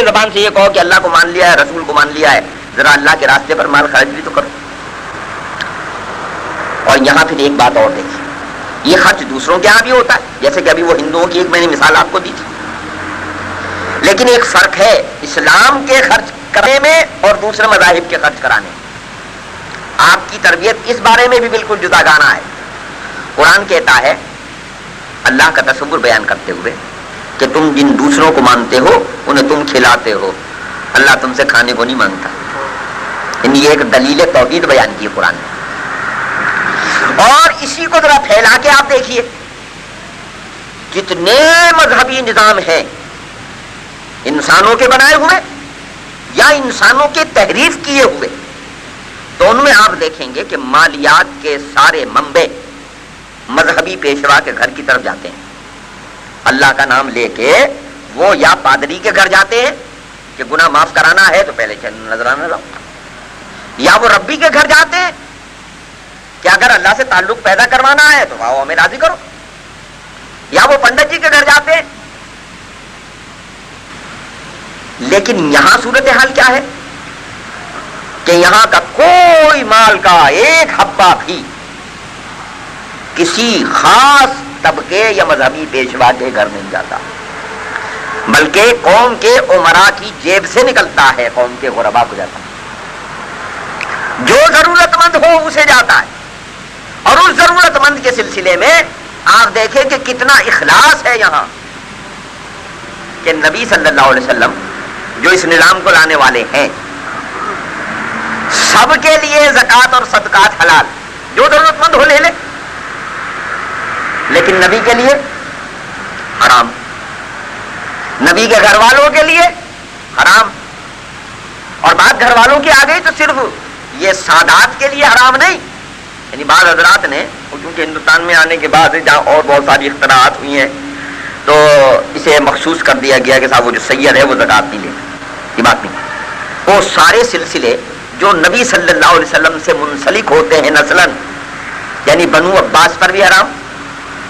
کے زبان سے یہ کہو کہ اللہ کو مان لیا ہے، رسول کو مان لیا ہے، ذرا اللہ کے راستے پر مال خرچ بھی تو کرو۔ اور یہاں پھر ایک بات اور دیکھیے، یہ خرچ دوسروں کے ہاں بھی ہوتا ہے، جیسے کہ ابھی وہ ہندوؤں کی ایک میں نے مثال آپ کو دی تھی، لیکن ایک فرق ہے اسلام کے خرچ کرنے میں اور دوسرے مذاہب کے خرچ کرانے میں۔ آپ کی تربیت اس بارے میں بھی بالکل جدا گانا ہے۔ قرآن کہتا ہے اللہ کا تصور بیان کرتے ہوئے کہ تم جن دوسروں کو مانتے ہو انہیں تم کھلاتے ہو، اللہ تم سے کھانے کو نہیں مانگتا۔ یعنی یہ ایک دلیل توحید بیان کی ہے قرآن نے۔ اور اسی کو ذرا پھیلا کے آپ دیکھیے، جتنے مذہبی نظام ہیں انسانوں کے بنائے ہوئے یا انسانوں کے تحریف کیے ہوئے، تو ان میں آپ دیکھیں گے کہ مالیات کے سارے منبع مذہبی پیشوا کے گھر کی طرف جاتے ہیں۔ اللہ کا نام لے کے وہ یا پادری کے گھر جاتے ہیں کہ گناہ معاف کرانا ہے تو پہلے نذرانہ لاؤ، یا وہ ربی کے گھر جاتے ہیں کہ اگر اللہ سے تعلق پیدا کروانا ہے تو واہ ہمیں راضی کرو، یا وہ پنڈت جی کے گھر جاتے ہیں۔ لیکن یہاں صورتحال کیا ہے کہ یہاں کا کوئی مال کا ایک حبہ بھی کسی خاص طبقے یا مذہبی پیشوا کے گھر نہیں جاتا، بلکہ قوم کے امراء کی جیب سے نکلتا ہے، قوم کے غربا کو جاتا ہے، جو ضرورت مند ہو اسے جاتا ہے۔ اور اس ضرورت مند کے سلسلے میں آپ دیکھیں کہ کتنا اخلاص ہے یہاں، کہ نبی صلی اللہ علیہ وسلم جو اس نظام کو لانے والے ہیں، سب کے لیے زکوٰۃ اور صدقات حلال، جو ضرورت مند ہو لے لے، لیکن نبی کے لیے حرام، نبی کے گھر والوں کے لیے حرام۔ اور بات گھر والوں کی آ گئی تو صرف یہ سادات کے لیے حرام نہیں، یعنی بعض حضرات نے، کیونکہ ہندوستان میں آنے کے بعد جہاں اور بہت ساری اختراعات ہوئی ہیں تو اسے مخصوص کر دیا گیا کہ صاحب وہ جو سید ہے وہ زکوٰۃ نہیں لے، یہ بات نہیں۔ وہ سارے سلسلے جو نبی صلی اللہ علیہ وسلم سے منسلک ہوتے ہیں نسلاً، یعنی بنو عباس پر بھی حرام،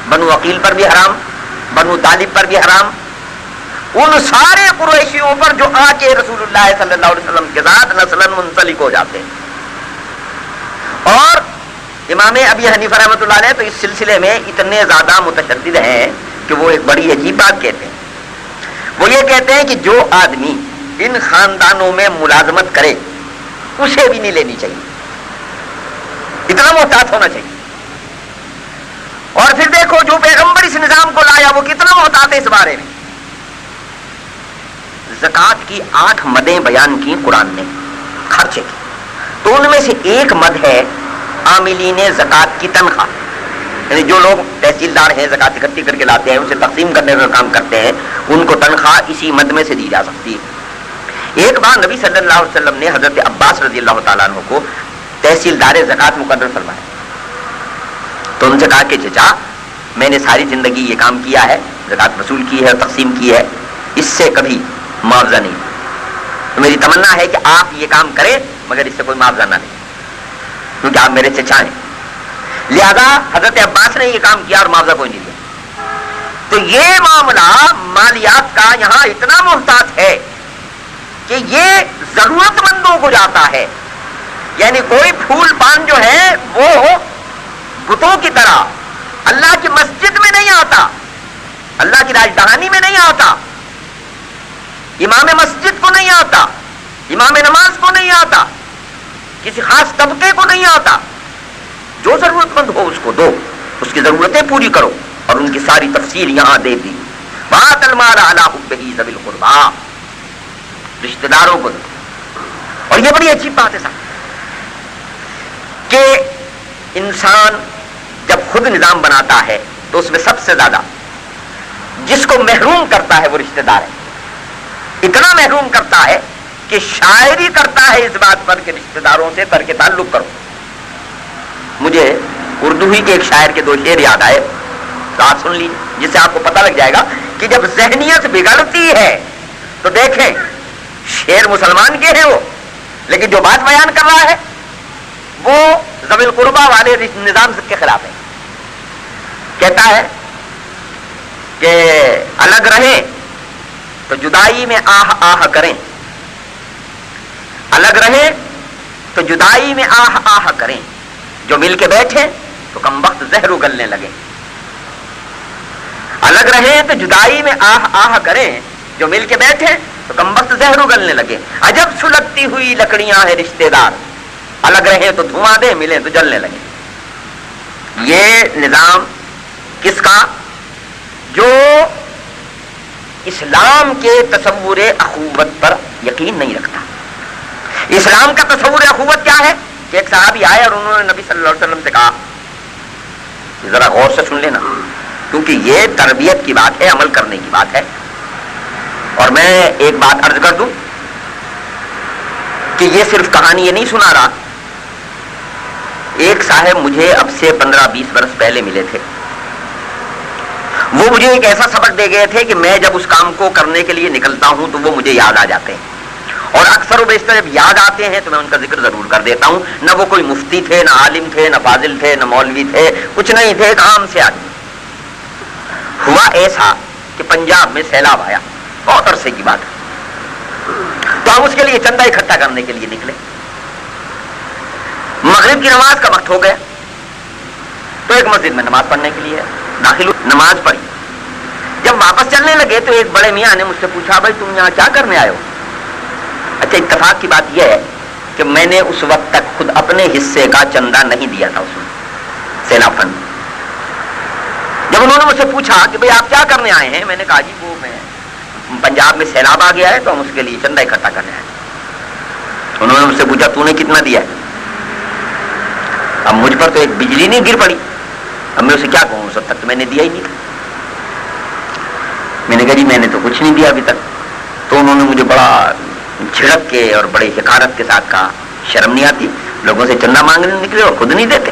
بنو عقیل پر بھی حرام، بنو طالب پر بھی حرام، ان سارے قریشیوں پر جو آ کے رسول اللہ صلی اللہ علیہ وسلم کے ساتھ نسلاً منسلک ہو جاتے ہیں۔ اور امام ابی حنیفہ رحمۃ اللہ علیہ تو اس سلسلے میں اتنے زیادہ متشدد ہیں کہ وہ ایک بڑی عجیب بات کہتے ہیں۔ وہ یہ کہتے ہیں کہ جو آدمی ان خاندانوں میں ملازمت کرے اسے بھی نہیں لینی چاہیے، اتنا محتاط ہونا چاہیے۔ اور پھر دیکھو جو پیغمبر اس نظام کو لایا وہ کتنا محتاط ہے اس بارے میں۔ زکوٰۃ کی 8 مدیں بیان کی قرآن نے خرچے کی، تو ان میں سے ایک مد ہے عاملین زکوٰۃ کی تنخواہ، یعنی جو لوگ تحصیلدار ہیں زکوٰۃ اکٹھی کر کے لاتے ہیں اسے تقسیم کرنے کا کام کرتے ہیں، ان کو تنخواہ اسی مد میں سے دی جا سکتی ہے۔ ایک بار نبی صلی اللہ علیہ وسلم نے حضرت عباس رضی اللہ تعالیٰ عنہ کو تحصیلدار زکوٰۃ مقرر فرمایا، تو ان سے کہا کہ چچا میں نے ساری زندگی یہ کام کیا ہے، زکوٰۃ وصول کی ہے اور تقسیم کی ہے، اس سے کبھی معاوضہ نہیں، تو میری تمنا ہے کہ آپ یہ کام کریں مگر اس سے کوئی معاوضہ نہ لیں، کیونکہ آپ میرے چچا ہیں۔ لہذا حضرت عباس نے یہ کام کیا اور معاوضہ کوئی نہیں دیا۔ تو یہ معاملہ مالیات کا یہاں اتنا محتاط ہے کہ یہ ضرورت مندوں کو جاتا ہے، یعنی کوئی پھول پان جو ہے وہ بتوں کی طرح اللہ کی مسجد میں نہیں آتا، اللہ کی راجدھانی میں نہیں آتا، امام مسجد کو نہیں آتا، امام نماز کو نہیں آتا، کسی خاص طبقے کو نہیں آتا۔ جو ضرورت مند ہو اس کو دو، اس کی ضرورتیں پوری کرو، اور ان کی ساری تفصیل یہاں دے دی۔ وَآتَ الْمَالَ عَلَىٰ حُبِّهِ ذَوِي الْقُرْبَىٰ، رشتہ داروں کو دو۔ اور یہ بڑی عجیب بات ہے صاحب کہ انسان جب خود نظام بناتا ہے تو اس میں سب سے زیادہ جس کو محروم کرتا ہے وہ رشتہ دار ہے، اتنا محروم کرتا ہے کہ شاعری کرتا ہے اس بات پر کہ رشتہ داروں سے ترک تعلق کرو۔ مجھے اردو ہی کے ایک شاعر کے 2 شعر یاد آئے، تو آپ سن لیجیے، جس سے آپ کو پتہ لگ جائے گا کہ جب ذہنیت بگڑتی ہے تو دیکھیں شعر مسلمان کے ہیں وہ، لیکن جو بات بیان کر رہا ہے وہ ذوی القربہ والے نظام کے خلاف ہے۔ کہتا ہے کہ الگ رہیں تو جدائی میں آہ آہ کریں، الگ رہے تو جدائی میں آہ آہ کریں، جو مل کے بیٹھے تو کم وقت زہر اگلنے لگے۔ الگ رہے تو جدائی میں آہ آہ کریں، جو مل کے بیٹھے تو کم وقت زہر اگلنے لگے۔ عجب سلگتی ہوئی لکڑیاں ہیں رشتے دار، الگ رہے تو دھواں دے، ملے تو جلنے لگے۔ یہ نظام کس کا؟ جو اسلام کے تصور اخوت پر یقین نہیں رکھتا۔ اسلام کا تصور اخوت کیا ہے کہ ایک صحابی آئے اور انہوں نے نبی صلی اللہ علیہ وسلم سے کہا، ذرا غور سے سن لینا کیونکہ یہ تربیت کی بات ہے، عمل کرنے کی بات ہے۔ اور میں ایک بات عرض کر دوں کہ یہ صرف کہانی یہ نہیں سنا رہا۔ ایک صاحب مجھے اب سے 15-20 برس پہلے ملے تھے، وہ مجھے ایک ایسا سبق دے گئے تھے کہ میں جب اس کام کو کرنے کے لیے نکلتا ہوں تو وہ مجھے یاد آ جاتے ہیں، اور اکثر و بیشتر جب یاد آتے ہیں تو میں ان کا ذکر ضرور کر دیتا ہوں۔ نہ وہ کوئی مفتی تھے، نہ عالم تھے، نہ فاضل تھے، نہ مولوی تھے، کچھ نہیں تھے، ایک عام سے آدمی۔ ہوا ایسا کہ پنجاب میں سیلاب آیا، بہت عرصے کی بات ہے، تو ہم اس کے لیے چندہ اکٹھا کرنے کے لیے نکلے۔ مغرب کی نماز کا وقت ہو گیا تو ایک مسجد میں نماز پڑھنے کے لیے داخل ہوئے، نماز پڑھی۔ جب واپس چلنے لگے تو ایک بڑے میاں نے مجھ سے پوچھا، بھائی تم یہاں کیا کرنے آئے ہو؟ اچھا، اتفاق کی بات یہ ہے کہ میں نے اس وقت تک خود اپنے حصے کا چندہ نہیں دیا تھا اس میں، سیلاب فنڈ۔ جب انہوں نے مجھ سے پوچھا کہ بھئی آپ کیا کرنے آئے ہیں، میں نے کہا جی وہ میں پنجاب میں سیلاب آ گیا ہے تو ہم اس کے لیے چندہ اکٹھا کرنے آئے۔ انہوں نے مجھ سے پوچھا تو نے کتنا دیا ہے؟ اب مجھ پر تو ایک بجلی نہیں گر پڑی، اب میں اسے کیا کہوں، اس وقت تک تو میں نے دیا ہی نہیں تھا۔ میں نے کہا جی میں نے تو کچھ نہیں دیا ابھی تک۔ تو انہوں نے مجھے بڑا جھڑک کے اور بڑے حقارت کے ساتھ کہا، شرم نہیں آتی، لوگوں سے چندہ مانگنے نکلے اور خود نہیں دیتے۔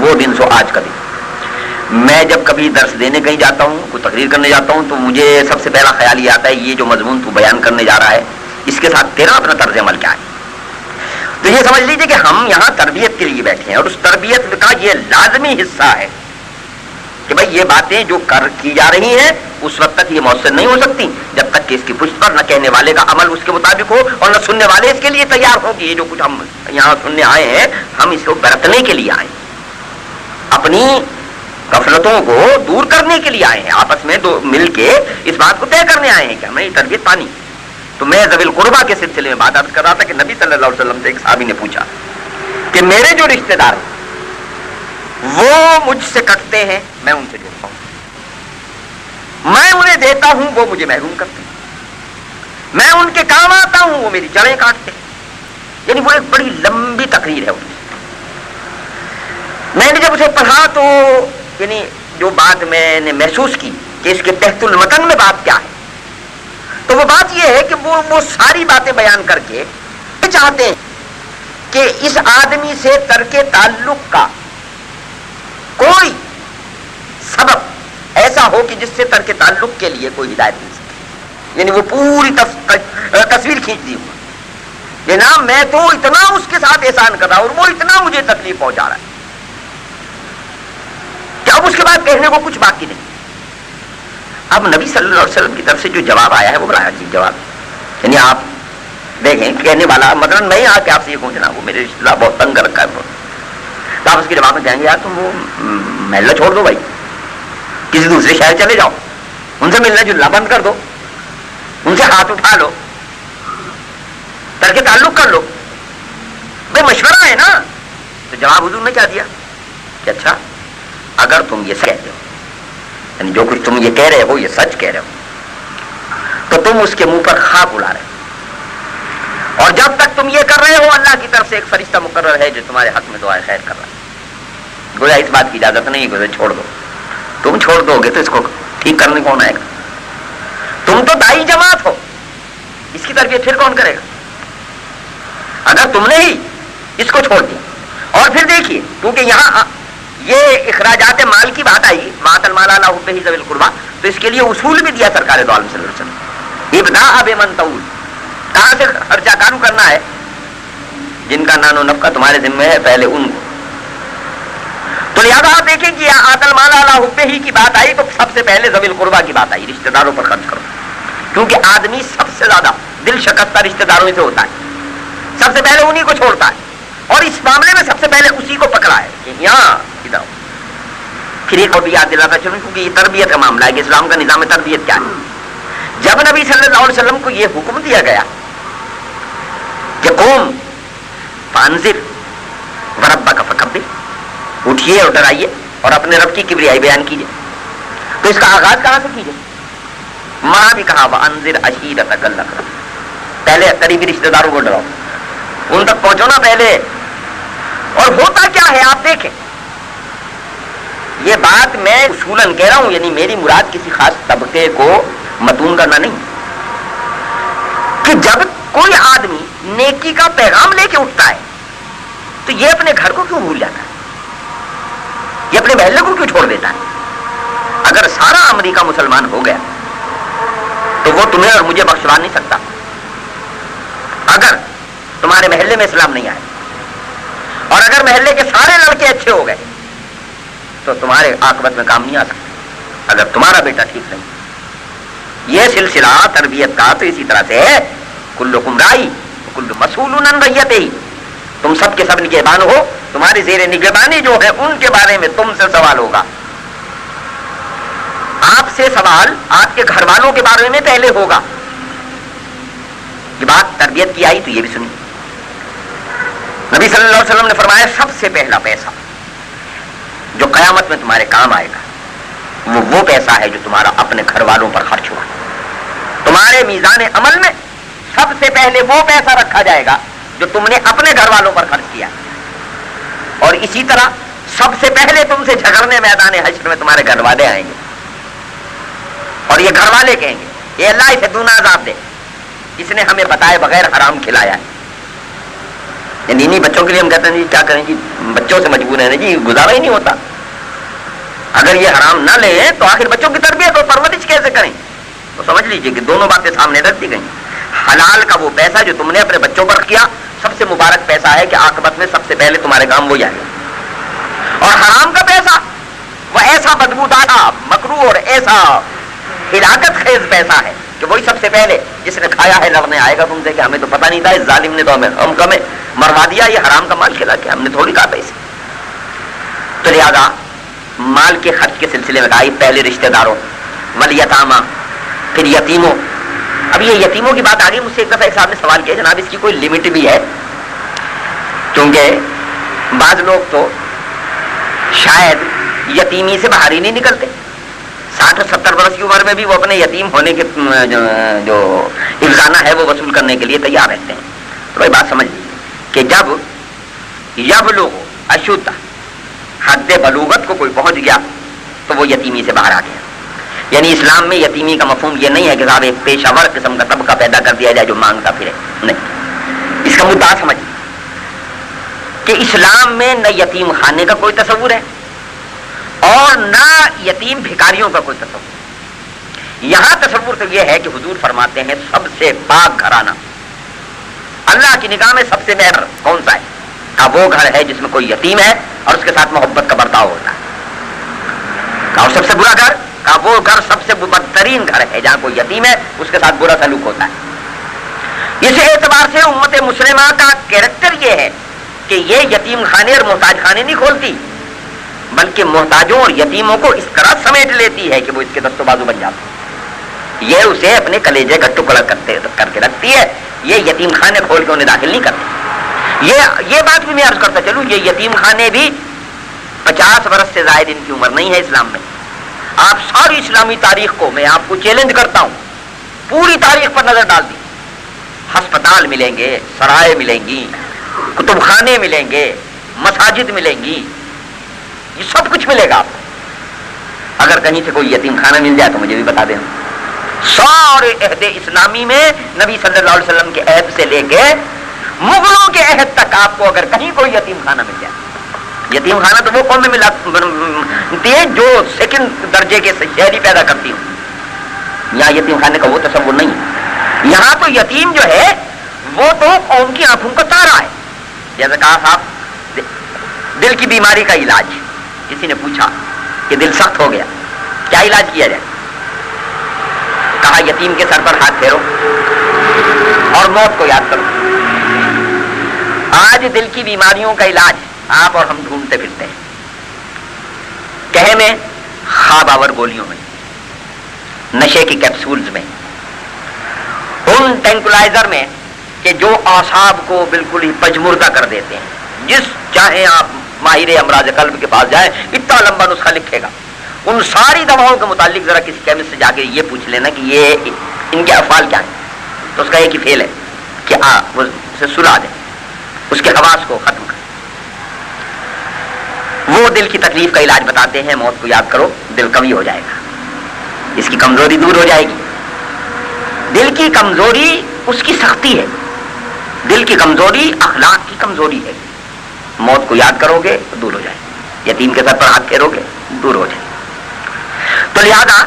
وہ دن سو آج کا دن۔ میں جب کبھی درس دینے کہیں جاتا ہوں، کوئی تقریر کرنے جاتا ہوں، تو مجھے سب سے پہلا خیال یہ آتا ہے یہ جو مضمون تو بیان کرنے جا رہا ہے اس کے ساتھ تیرا اپنا طرز عمل کیا ہے۔ تو یہ سمجھ لیجیے کہ ہم یہاں تربیت کے لیے بیٹھے ہیں، اور اس تربیت کا یہ لازمی حصہ ہے کہ بھائی یہ باتیں جو کی جا رہی ہیں اس وقت تک یہ مؤثر نہیں ہو سکتی جب تک کہ اس کی پشت پر نہ کہنے والے کا عمل اس کے مطابق ہو اور نہ سننے والے اس کے لیے تیار ہوں کہ یہ جو کچھ ہم یہاں سننے آئے ہیں ہم اس کو برتنے کے لیے آئے ہیں، اپنی غفلتوں کو دور کرنے کے لیے آئے ہیں، آپس میں مل کے اس بات کو طے کرنے آئے ہیں کہ ہمیں یہ تربیت پانی۔ تو میں ذوی القربہ کے سلسلے میں بات عرض کر رہا تھا کہ نبی صلی اللہ علیہ وسلم سے ایک صحابی نے پوچھا کہ میرے جو رشتہ دار ہیں وہ مجھ سے کٹتے ہیں، میں ان سے جڑتا ہوں، میں انہیں دیتا ہوں وہ مجھے محروم کرتے ہیں، میں ان کے کام آتا ہوں وہ میری جڑیں کاٹتے ہیں۔ یعنی وہ ایک بڑی لمبی تقریر ہے ان کی۔ میں نے جب اسے پڑھا تو یعنی جو بات میں نے محسوس کی کہ اس کے تحت المتن میں بات کیا ہے، تو وہ بات یہ ہے کہ وہ ساری باتیں بیان کر کے چاہتے ہیں کہ اس آدمی سے ترک تعلق کا کوئی سبب ایسا ہو کہ جس سے ترک تعلق کے لیے کوئی ہدایت مل سکے۔ یعنی وہ پوری تصویر کھینچ دی ہوئی، جناب میں تو اتنا اس کے ساتھ احسان کر رہا اور وہ اتنا مجھے تکلیف پہنچا رہا ہے کہ اب اس کے بعد کہنے کو کچھ باقی نہیں۔ اب نبی صلی اللہ علیہ وسلم کی طرف سے جو جواب آیا ہے وہ بڑا عجیب جواب ہے۔ یعنی آپ دیکھیں کہنے والا مثلا میں آ کے آپ سے یہ کہوں جناب وہ میرے رشتہ دار بہت تنگ کر رکھا ہے، تو آپ اس کے جواب میں کہیں گے یار تم وہ محلہ چھوڑ دو بھائی، کسی دوسرے شہر چلے جاؤ، ان سے ملنا جلنا بند کر دو، ان سے ہاتھ اٹھا لو، ترک تعلق کر لو، بھائی مشورہ ہے نا۔ تو جواب حضور نے کیا دیا کہ اچھا اگر تم یہ کہتے ہو، یعنی جو کچھ تم یہ کہہ رہے ہو یہ سچ کہہ رہے ہو، تو تم اس کے منہ پر خاک اڑا رہے ہو، اور جب تک تم یہ کر رہے ہو اللہ کی طرف سے ایک فرشتہ مقرر ہے جو تمہارے حق میں دعائے خیر کر رہا ہے۔ گویا اس بات کی اجازت نہیں ہے کہ چھوڑ دو، تم چھوڑ دو گے تو اس کو ٹھیک کرنے کون آئے گا؟ تم تو دائی جماعت ہو، اس کی تربیت پھر کون کرے گا؟ اگر تم نے ہی اس کو چھوڑ دیا، اور پھر دیکھیے کیونکہ یہاں یہ اخراجات مال کی بات آئی، مات المال علی حبہ ذوی القربہ، تو اس کے لیے اصول بھی دیا سرکار دو عالم صلی اللہ علیہ وسلم، ابداء بمن تعول، کہاں سے خرچہ کارو کرنا ہے، جن کا نان و نفقہ تمہارے ذمہ ہے پہلے ان کو۔ تو لہٰذا آپ دیکھیں کہ آت المال علی حبہ کی بات آئی تو سب سے پہلے ذوی القربہ کی بات آئی، رشتہ داروں پر خرچ کرو، کیونکہ آدمی سب سے زیادہ دل شکستہ رشتہ داروں سے ہوتا ہے، سب سے پہلے انہی کو چھوڑتا ہے، اور اس معاملے میں سب سے پہلے اسی کو پکڑا ہے کہ یہاں ادھر۔ پھر ایک اور بھی یاد دلاتا چلوں، کیونکہ یہ تربیت کا معاملہ ہے کہ اسلام کا نظام تربیت کیا ہے۔ جب نبی صلی اللہ علیہ وسلم کو یہ حکم دیا گیا کہ قوم فانذر وربک فکبر، اٹھیے اور ڈرائیے اور اپنے رب کی کبریائی بیان کیجیے، تو اس کا آغاز کہاں سے کیجیے؟ وہاں بھی کہا وانذر عشیرتک الاقربین، پہلے قریبی رشتہ داروں کو ڈراؤ، ان تک پہنچو نا پہلے۔ اور ہوتا کیا ہے آپ دیکھیں، یہ بات میں اصولاً کہہ رہا ہوں، یعنی میری مراد کسی خاص طبقے کو متون کرنا نہیں، کہ جب کوئی آدمی نیکی کا پیغام لے کے اٹھتا ہے تو یہ اپنے گھر کو کیوں بھول جاتا ہے، یہ اپنے محلے کو کیوں چھوڑ دیتا ہے؟ اگر سارا امریکہ مسلمان ہو گیا تو وہ تمہیں اور مجھے بخشوا نہیں سکتا۔ اگر تمہارے محلے میں اسلام نہیں آئے اور اگر محلے کے سارے لڑکے اچھے ہو گئے تو تمہارے عاقبت میں کام نہیں آ سکتا، اگر تمہارا بیٹا ٹھیک نہیں۔ یہ سلسلہ تربیت کا تو اسی طرح سے ہے، کلکم رائی کل مسئول عن رعیتہ، تم سب کے سب نگہبان ہو، تمہاری زیر نگہبانی جو ہے ان کے بارے میں تم سے سوال ہوگا، آپ سے سوال آپ کے گھر والوں کے بارے میں پہلے ہوگا۔ یہ بات تربیت کی آئی تو یہ بھی سنی، نبی صلی اللہ علیہ وسلم نے فرمایا سب سے پہلا پیسہ جو قیامت میں تمہارے کام آئے گا وہ پیسہ ہے جو تمہارا اپنے گھر والوں پر خرچ ہوا۔ تمہارے میزان عمل میں سب سے پہلے وہ پیسہ رکھا جائے گا جو تم نے اپنے گھر والوں پر خرچ کیا، اور اسی طرح سب سے پہلے تم سے جھگڑنے میدان حشر میں تمہارے گھر والے آئیں گے، اور یہ گھر والے کہیں گے یہ اللہ اسے دونا عذاب دے، اس نے ہمیں بتائے بغیر حرام کھلایا ہے۔ یعنی انہیں بچوں کے لیے ہم کہتے ہیں جی کیا کریں جی، بچوں سے مجبور ہیں جی، گزارا ہی نہیں ہوتا، اگر یہ حرام نہ لیں تو آخر بچوں کی تربیت اور پرورش کیسے کریں؟ تو سمجھ لیجئے کہ دونوں باتیں سامنے رکھ دی گئی۔ حلال کا وہ پیسہ جو تم نے اپنے بچوں پر کیا سب سے مبارک پیسہ ہے کہ عاقبت میں سب سے پہلے تمہارے کام وہی آئے گا، اور حرام کا پیسہ وہ ایسا بدبودار مکروہ اور ایسا ہلاکت خیز پیسہ ہے کہ وہی سب سے پہلے جس نے کھایا ہے لڑنے آئے گا تم سے کہ ہمیں تو پتہ نہیں تھا، اس ظالم نے تو ہمیں مروا دیا، یہ حرام کا مال کھلا کے ہم نے تھوڑی کہا پیسے۔ تو لہٰذا مال کے خرچ کے سلسلے میں کہا پہلے رشتہ داروں، والیتاما، پھر یتیموں۔ اب یہ یتیموں کی بات آگئی، مجھ سے ایک دفعہ ایک صاحب نے سوال کیا جناب اس کی کوئی لمٹ بھی ہے؟ کیونکہ بعض لوگ تو شاید یتیمی سے باہر ہی نہیں نکلتے، 60 اور 70 برس کی عمر میں بھی وہ اپنے یتیم ہونے کے جو افزانہ ہے وہ وصول کرنے کے لیے تیار رہتے ہیں۔ تو بھائی بات سمجھ لیجیے کہ جب یبلغ اشدہ، حد بلوغت کو کوئی پہنچ گیا تو وہ یتیمی سے باہر آ گیا۔ یعنی اسلام میں یتیمی کا مفہوم یہ نہیں ہے کہ صاحب ایک پیشہ ور قسم کا طبقہ پیدا کر دیا جائے جو مانگتا پھرے، نہیں، اس کا مدعا سمجھیے کہ اسلام میں نہ یتیم خانے کا کوئی تصور ہے اور نہ یتیم بھکاریوں کا کوئی تصور۔ یہاں تصور تو یہ ہے کہ حضور فرماتے ہیں سب سے پاک گھرانہ اللہ کی نگاہ میں سب سے بہتر کون سا ہے؟ کہا وہ گھر ہے جس میں کوئی یتیم ہے اور اس کے ساتھ محبت کا برتاؤ ہوتا ہے۔ کہا سب سے برا گھر؟ کہا وہ گھر سب سے بدترین گھر ہے جہاں کوئی یتیم ہے اس کے ساتھ برا سلوک ہوتا ہے۔ اس اعتبار سے امت مسلمہ کا کیریکٹر یہ ہے کہ یہ یتیم خانے اور محتاج خانے نہیں کھولتی، بلکہ محتاجوں اور یتیموں کو اس طرح سمیٹ لیتی ہے کہ وہ اس کے دست و بازو بن جاتے ہیں، یہ اسے اپنے کلیجے کا ٹکڑا کر کے رکھتی ہے، یہ یتیم خانے کھول کے انہیں داخل نہیں کرتے۔ یہ بات بھی میں عرض کرتا چلوں، یہ یتیم خانے بھی 50 برس سے زائد ان کی عمر نہیں ہے اسلام میں۔ آپ ساری اسلامی تاریخ کو میں آپ کو چیلنج کرتا ہوں، پوری تاریخ پر نظر ڈال دی، ہسپتال ملیں گے، سرائے ملیں گی، کتب خانے ملیں گے، مساجد ملیں گی، یہ سب کچھ ملے گا آپ کو۔ اگر کہیں سے کوئی یتیم خانہ مل جائے تو مجھے بھی بتا دیں۔ سارے عہد اسلامی میں نبی صلی اللہ علیہ وسلم کے عہد سے لے کے مغلوں کے عہد تک آپ کو اگر کہیں کوئی یتیم خانہ مل جائے، یتیم خانہ تو وہ قوم میں ملتی ہے جو سیکنڈ درجے کے شہری پیدا کرتی ہوں، یہاں یتیم خانے کا وہ تصور نہیں ہے۔ یہاں تو یتیم جو ہے وہ تو قوم کی آنکھوں کا تارا ہے۔ جیسے کہا صاحب دل کی بیماری کا علاج، کسی نے پوچھا کہ دل سخت ہو گیا کیا علاج کیا جائے؟ کہا کہا یتیم کے سر پر ہاتھ پھیرو اور موت کو یاد کرو. آج دل کی بیماریوں کا علاج آپ اور ہم ڈھونڈتے پھرتے ہیں، کہے میں، خواب آور گولیوں میں، نشے کی کیپسولز میں، ان ٹینکولائزر میں کہ جو اعصاب کو بالکل ہی پجمردہ کر دیتے ہیں. جس چاہے آپ ماہر امراض قلب کے پاس جائیں، اتنا لمبا نسخہ لکھے گا. ان ساری دواؤں کے متعلق ذرا کسی کیمسٹ سے جا کے یہ پوچھ لینا کہ یہ ان کے افعال کیا ہیں، تو اس کا ایک ہی فعل ہے کہ وہ اسے سلا دیں، اس کے حواس کو ختم کریں. وہ دل کی تکلیف کا علاج بتاتے ہیں. موت کو یاد کرو، دل قوی ہو جائے گا، اس کی کمزوری دور ہو جائے گی. دل کی کمزوری اس کی سختی ہے، دل کی کمزوری اخلاق کی کمزوری ہے. موت کو یاد کرو گے تو دور ہو جائے. یتیم کے سر پر ہاتھ پھیرو گے دور ہو جائے. تو لہذا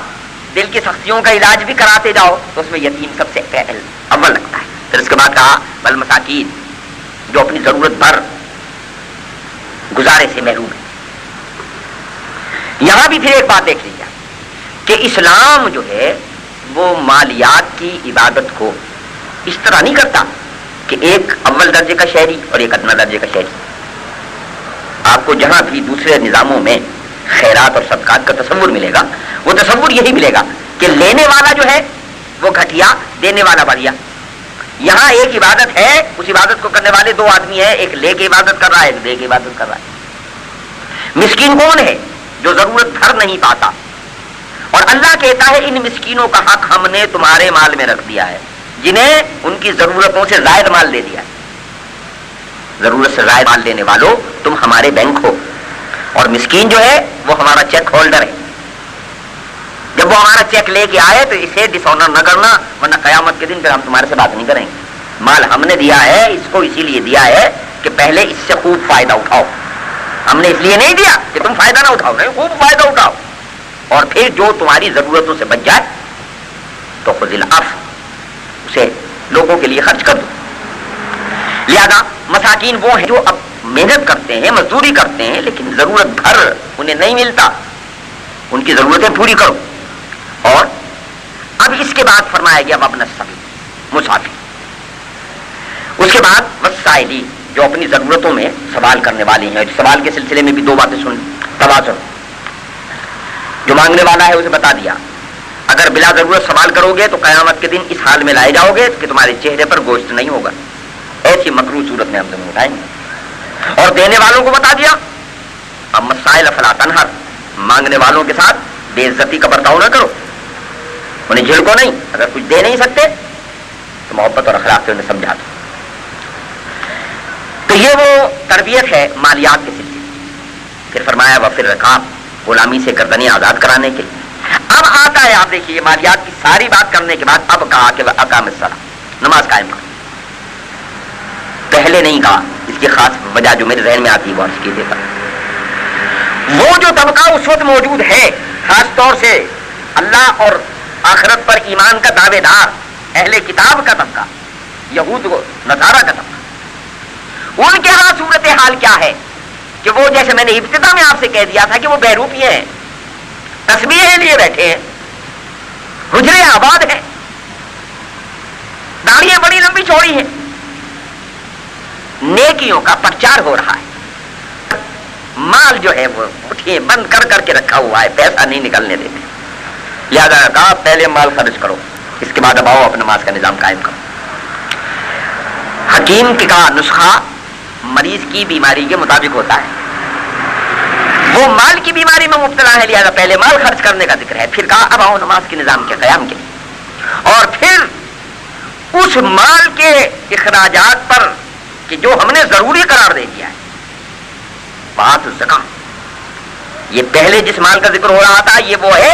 دل کی سختیوں کا علاج بھی کراتے جاؤ تو اس میں یتیم سب سے اول لگتا ہے. پھر اس کے بعد کہا بل مساکین، جو اپنی ضرورت بھر گزارے سے محروم ہے. یہاں بھی پھر ایک بات دیکھ لیجیے کہ اسلام جو ہے وہ مالیات کی عبادت کو اس طرح نہیں کرتا کہ ایک اول درجے کا شہری اور ایک ادنا درجے کا شہری. آپ کو جہاں بھی دوسرے نظاموں میں خیرات اور صدقات کا تصور ملے گا، وہ تصور یہی ملے گا کہ لینے والا جو ہے وہ گھٹیا، دینے والا بڑھیا. یہاں ایک عبادت ہے، اس عبادت کو کرنے والے دو آدمی ہیں، ایک لے کے عبادت کر رہا ہے، ایک دے کے عبادت کر رہا ہے. مسکین کون ہے؟ جو ضرورت بھر نہیں پاتا. اور اللہ کہتا ہے ان مسکینوں کا حق ہم نے تمہارے مال میں رکھ دیا ہے، جنہیں ان کی ضرورتوں سے زائد مال دے دیا ہے. ضرورت سے زائد مال دینے والوں تم ہمارے بینک ہو، اور مسکین جو ہے وہ ہمارا چیک ہولڈر ہے. جب وہ ہمارا چیک لے کے آئے تو اسے ڈس آنر نہ کرنا، ورنہ قیامت کے دن پھر ہم تمہارے سے بات نہیں کریں گے. مال ہم نے دیا ہے، اس کو اسی لیے دیا ہے کہ پہلے اس سے خوب فائدہ اٹھاؤ. ہم نے اس لیے نہیں دیا کہ تم فائدہ نہ اٹھاؤ، نہیں، خوب فائدہ اٹھاؤ، اور پھر جو تمہاری ضرورتوں سے بچ جائے تو خذ العفو، اسے لوگوں کے لیے خرچ کر دو. لہذا مساکین وہ ہیں جو اب محنت کرتے ہیں، مزدوری کرتے ہیں، لیکن ضرورت بھر انہیں نہیں ملتا. ان کی ضرورتیں پوری کرو. اور اب اس کے بعد فرمایا گیا وابن السبیل، مسافر. اس کے بعد والسائلین، جو اپنی ضرورتوں میں سوال کرنے والے ہیں. سوال کے سلسلے میں بھی دو باتیں سن. توازن، جو مانگنے والا ہے اسے بتا دیا اگر بلا ضرورت سوال کرو گے تو قیامت کے دن اس حال میں لائے جاؤ گے کہ تمہارے چہرے پر گوشت نہیں ہوگا. ایسی مکروہ صورت میں ہم تمہیں اٹھائیں گے. اور دینے والوں کو بتا دیا اب مسائل فلا تنہر، مانگنے والوں کے ساتھ بے عزتی کا برتاؤ نہ کرو، انہیں جھڑکو نہیں. اگر کچھ دے نہیں سکتے تو محبت اور اخلاق سے انہیں سمجھا دو. تو یہ وہ تربیت ہے مالیات کے سلسلے. پھر فرمایا وفر رقاب، غلامی سے گردنیں آزاد کرانے کے لیے. اب آتا ہے، آپ دیکھیے مالیات کی ساری بات کرنے کے بعد اب کہا کہ اقام الصلاۃ، نماز قائم کرو. پہلے نہیں کہا، اس کی خاص وجہ جو میرے ذہن میں آتی ہے وہ عرض کی دیتا. وہ جو طبقہ اس وقت موجود ہے، خاص طور سے اللہ اور آخرت پر ایمان کا دعوے دار اہل کتاب کا طبقہ، یہود و نصارہ کا طبقہ، ان کے ہاں صورت حال کیا ہے کہ وہ جیسے میں نے ابتدا میں آپ سے کہہ دیا تھا کہ وہ بہروپی ہیں، تسبیحیں لیے بیٹھے ہیں، حجرے آباد ہیں، داڑیاں بڑی لمبی چوڑی ہیں، نیکیوں کا پرچار ہو رہا ہے. مال جو ہے وہ مٹھیے بند کر کر کے رکھا ہوا ہے، پیسہ نہیں نکلنے دیتے. لہذا کہا پہلے مال خرچ کرو، اس کے بعد اب آؤ اپنے نماز کا نظام قائم کرو. حکیم کا نسخہ مریض کی بیماری کے مطابق ہوتا ہے. وہ مال کی بیماری میں مبتلا ہے، لہذا پہلے مال خرچ کرنے کا ذکر ہے. پھر کہا اب آؤ نماز کے نظام کے قیام کے لیے، اور پھر اس مال کے اخراجات پر کہ جو ہم نے ضروری قرار دے دیا ہے. بات زکات، یہ پہلے جس مال کا ذکر ہو رہا تھا یہ وہ ہے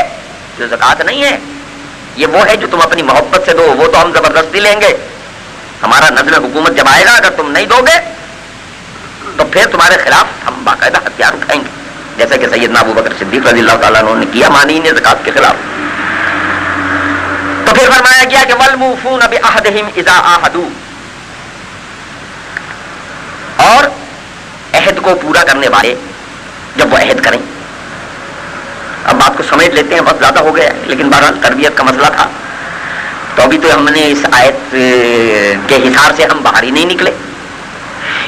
جو زکات نہیں ہے، یہ وہ ہے جو تم اپنی محبت سے دو. وہ تو ہم زبردستی لیں گے، ہمارا نظم حکومت جب آئے گا اگر تم نہیں دو گے تو پھر تمہارے خلاف ہم باقاعدہ ہتھیار اٹھائیں گے، جیسا کہ سیدنا ابوبکر صدیق رضی اللہ تعالیٰ عنہ نے کیا مانعین زکات کے خلاف. تو پھر فرمایا گیا کہ والموفون بعہدہم اذا عاہدوا، اور عہد کو پورا کرنے والے جب وہ عہد کریں. اب بات کو سمیٹ لیتے ہیں، وقت زیادہ ہو گیا ہے، لیکن بہرحال تربیت کا مسئلہ تھا. تو ابھی تو ہم نے اس آیت کے حصار سے ہم باہر ہی نہیں نکلے.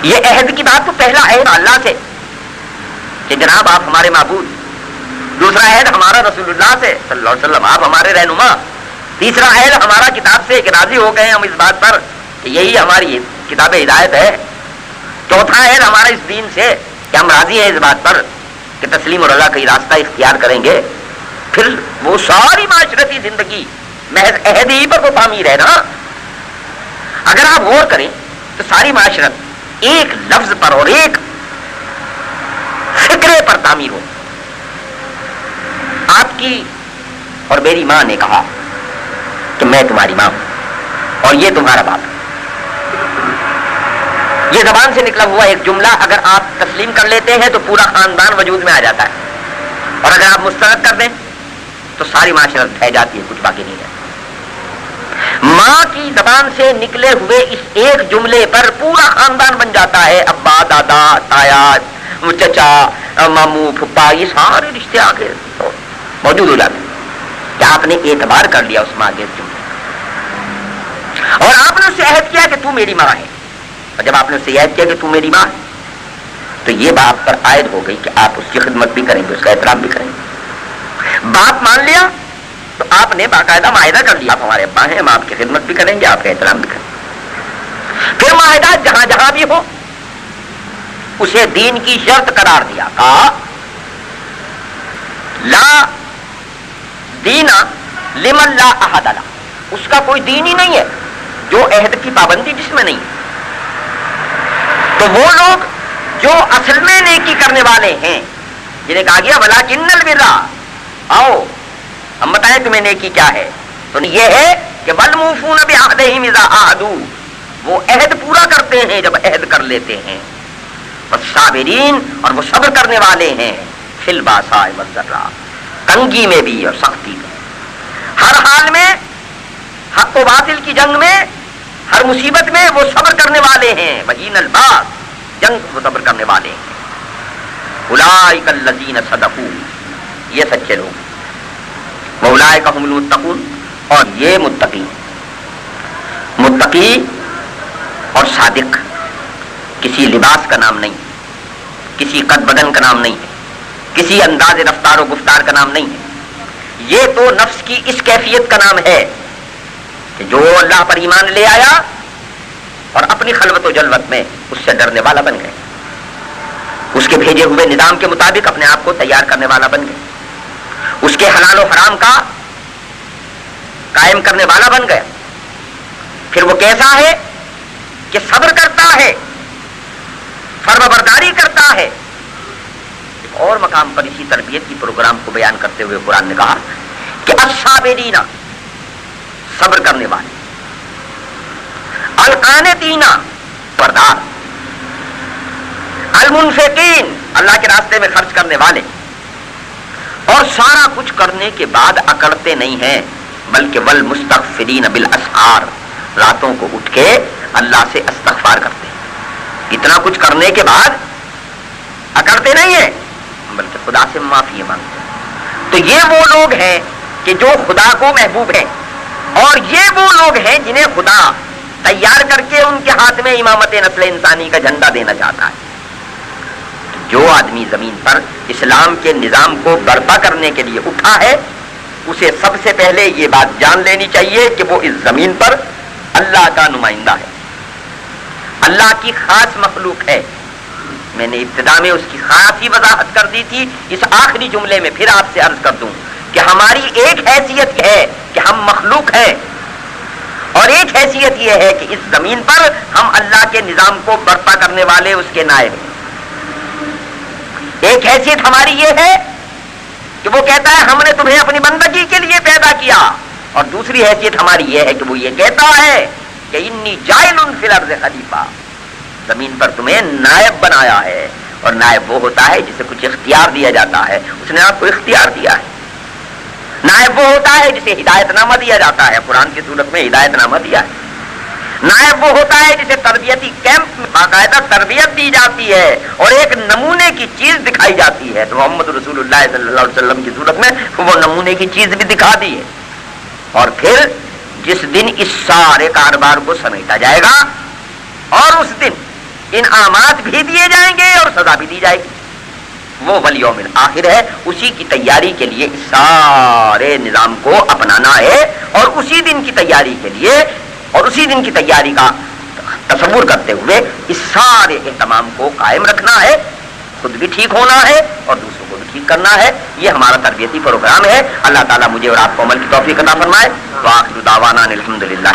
یہ عہد کی بات تو پہلا عہد اللہ سے کہ جناب آپ ہمارے معبود، دوسرا عہد ہمارا رسول اللہ سے صلی اللہ علیہ وسلم آپ ہمارے رہنما، تیسرا عہد ہمارا کتاب سے کہ راضی ہو گئے ہم اس بات پر کہ یہی ہماری کتاب ہدایت ہے، چوتھا عہد ہمارا اس دین سے کہ ہم راضی ہیں اس بات پر کہ تسلیم اور اللہ کا راستہ اختیار کریں گے. پھر وہ ساری معاشرتی زندگی محض عہد ہی پر تو تعمیر ہے نا. اگر آپ غور کریں تو ساری معاشرت ایک لفظ پر اور ایک فکرے پر تعمیر ہو. آپ کی اور میری ماں نے کہا کہ میں تمہاری ماں ہوں اور یہ تمہارا باپ. یہ زبان سے نکلا ہوا ایک جملہ اگر آپ تسلیم کر لیتے ہیں تو پورا خاندان وجود میں آ جاتا ہے، اور اگر آپ مسترد کر دیں تو ساری معاشرت بہ جاتی ہے، کچھ باقی نہیں ہے. ماں کی زبان سے نکلے ہوئے اس ایک جملے پر پورا خاندان بن جاتا ہے. ابا، دادا، تایا، چچا، ماموں، پھپھا، یہ سارے رشتے آگے موجود ہو جاتے ہیں کہ آپ نے اعتبار کر لیا اس ماں کے جملے اور آپ نے اس سے عہد کیا کہ تو میری ماں ہے. اور جب آپ نے اس سے عہد کیا کہ تو میری ماں ہے تو یہ باپ پر عائد ہو گئی کہ آپ اس کی خدمت بھی کریں گے، اس کا احترام بھی کریں گے. باپ مان لیا تو آپ نے باقاعدہ معاہدہ کر لیا آپ ہمارے ابا ہیں، ہم آپ کی خدمت بھی کریں گے، آپ کا احترام بھی کریں گے. پھر معاہدہ جہاں جہاں بھی ہو اسے دین کی شرط قرار دیا. کہا لا دینا لمن لا عہد له، اس کا کوئی دین ہی نہیں ہے جو عہد کی پابندی جس میں نہیں ہے. تو وہ لوگ جو اصل میں نیکی کرنے والے ہیں جنہیں کہا گیا ولکن البر، آؤ ہم بتائیں تمہیں نیکی کیا ہے، تو یہ ہے کہ والموفون بعہدہم اذا عاہدوا، وہ عہد پورا کرتے ہیں جب عہد کر لیتے ہیں. والصابرین، اور وہ صبر کرنے والے ہیں فی الباساء والضراء، تنگی میں بھی اور سختی میں، ہر حال میں، حق و باطل کی جنگ میں، ہر مصیبت میں وہ صبر کرنے والے ہیں. وحین الباس، جنگ وہ صبر کرنے والے ہیں. اولئک الذین صدقوا، یہ سچے لوگ، اولئک هم المتقون، اور یہ متقی. متقی اور صادق کسی لباس کا نام نہیں، کسی قد بدن کا نام نہیں ہے، کسی انداز رفتار و گفتار کا نام نہیں ہے. یہ تو نفس کی اس کیفیت کا نام ہے کہ جو اللہ پر ایمان لے آیا اور اپنی خلوت و جلوت میں اس سے ڈرنے والا بن گئے، اس کے بھیجے ہوئے نظام کے مطابق اپنے آپ کو تیار کرنے والا بن گئے، اس کے حلال و حرام کا قائم کرنے والا بن گیا. پھر وہ کیسا ہے کہ صبر کرتا ہے، فرمانبرداری کرتا ہے. ایک اور مقام پر اسی تربیت کی پروگرام کو بیان کرتے ہوئے قرآن نے کہا کہ الصابرین، صبر کرنے والے، القانتین، پردار، المنفقین، اللہ کے راستے میں خرچ کرنے والے، اور سارا کچھ کرنے کے بعد اکڑتے نہیں ہیں بلکہ والمستغفرین بالاسحار، راتوں کو اٹھ کے اللہ سے استغفار کرتے ہیں. اتنا کچھ کرنے کے بعد اکڑتے نہیں ہیں بلکہ خدا سے معافی مانگتے ہیں. تو یہ وہ لوگ ہیں کہ جو خدا کو محبوب ہیں، اور یہ وہ لوگ ہیں جنہیں خدا تیار کر کے ان کے ہاتھ میں امامت نسل انسانی کا جھنڈا دینا چاہتا ہے. جو آدمی زمین پر اسلام کے نظام کو برپا کرنے کے لیے اٹھا ہے اسے سب سے پہلے یہ بات جان لینی چاہیے کہ وہ اس زمین پر اللہ کا نمائندہ ہے، اللہ کی خاص مخلوق ہے. میں نے ابتدا میں اس کی خاصی وضاحت کر دی تھی، اس آخری جملے میں پھر آپ سے عرض کر دوں کہ ہماری ایک حیثیت ہے کہ ہم مخلوق ہیں، اور ایک حیثیت یہ ہے کہ اس زمین پر ہم اللہ کے نظام کو برپا کرنے والے اس کے نائب ہیں. ایک حیثیت ہماری یہ ہے کہ وہ کہتا ہے ہم نے تمہیں اپنی بندگی کے لیے پیدا کیا، اور دوسری حیثیت ہماری یہ ہے کہ وہ یہ کہتا ہے کہ انی جاعل فی الارض خلیفہ، زمین پر تمہیں نائب بنایا ہے. اور نائب وہ ہوتا ہے جسے کچھ اختیار دیا جاتا ہے، اس نے آپ کو اختیار دیا ہے. نائب وہ ہوتا ہے جسے ہدایت نامہ دیا جاتا ہے، قرآن کی صورت میں ہدایت نامہ دیا ہے. نائب وہ ہوتا ہے جسے تربیتی کیمپ میں باقاعدہ تربیت دی جاتی ہے اور ایک نمونے کی چیز دکھائی جاتی ہے. تو محمد رسول اللہ صلی اللہ علیہ وسلم کی صورت میں وہ نمونے کی چیز بھی دکھا دی ہے. اور پھر جس دن اس سارے کاروبار کو سمیٹا جائے گا اور اس دن انعامات بھی دیے جائیں گے اور سزا بھی دی جائے گی. وہ والیوم الآخر ہے. اسی کی تیاری کے لیے اس سارے نظام کو اپنانا ہے اور اسی دن کی تیاری کے لیے اور اسی دن کی تیاری کا تصور کرتے ہوئے اس سارے اہتمام کو قائم رکھنا ہے. خود بھی ٹھیک ہونا ہے اور دوسروں کو بھی ٹھیک کرنا ہے. یہ ہمارا تربیتی پروگرام ہے. اللہ تعالیٰ مجھے اور آپ کو عمل کی توفیق عطا فرمائے. وآخر دعوانا الحمدللہ.